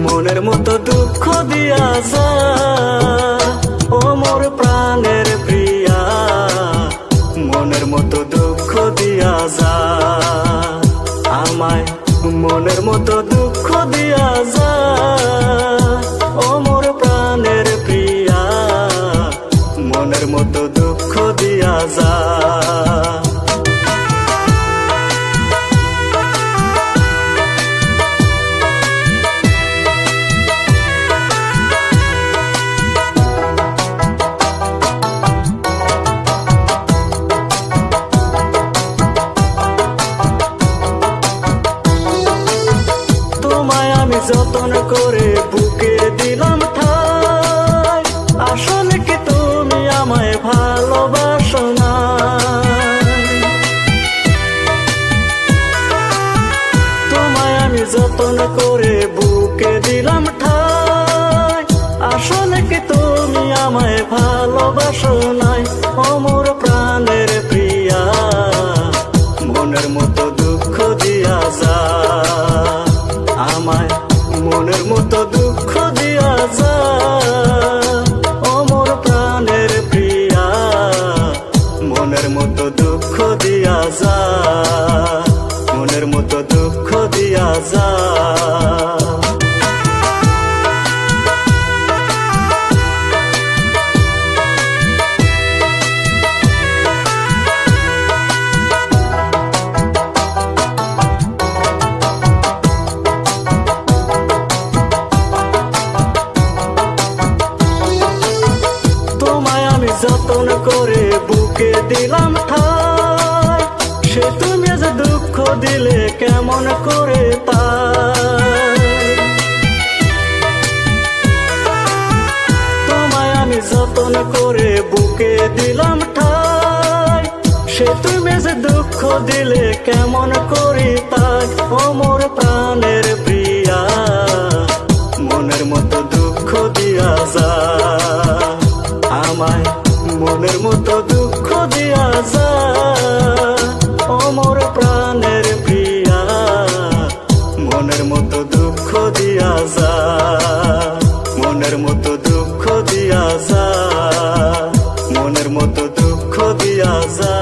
মনের মতো দুঃখ দিয়া যা ও মোর প্রাণের প্রিয়া, মনের মতো দুঃখ দিয়া যা আমায়, মনের মতো দুঃখ দিয়া যা ও মোর প্রাণের প্রিয়া, মনের মতো দুঃখ দিয়া যা। আমি যতন করে বুকে দিলাম ঠাই, আসলে কি তুমি আমায় ভালোবাসো না? তোমায় আমি যতন করে বুকে দিলাম ঠাই, আসলে কি তুমি আমায় ভালোবাসো নাই? ও মোর প্রাণের প্রিয়া, মনের মতো দুঃখ দিয়া যা আমায়, মনের মতো দুঃখ দিয়া যা ও মোর প্রাণের প্রিয়া, মনের মতো দুঃখ দিয়া যা, মনের মতো দুঃখ দিয়া যা। যতন করে বুকে দিলাম ঠাই, সে তুমি যে দুঃখ দিলে কেমন করে তাই? তোমায় আমি যতন করে বুকে দিলাম ঠাই, সে তুমি যে দুঃখ দিলে কেমন করে তাই? ও মোর প্রাণের প্রিয়া, মনের মতো দুঃখ দিয়া যা আমায়, মনের মতো দুঃখ দিয়া যা ও মোর প্রাণের প্রিয়া, মনের মতো দুঃখ দিয়া যা, মনের মতো দুঃখ দিয়া যা, মনের মতো দুঃখ দিয়া যা।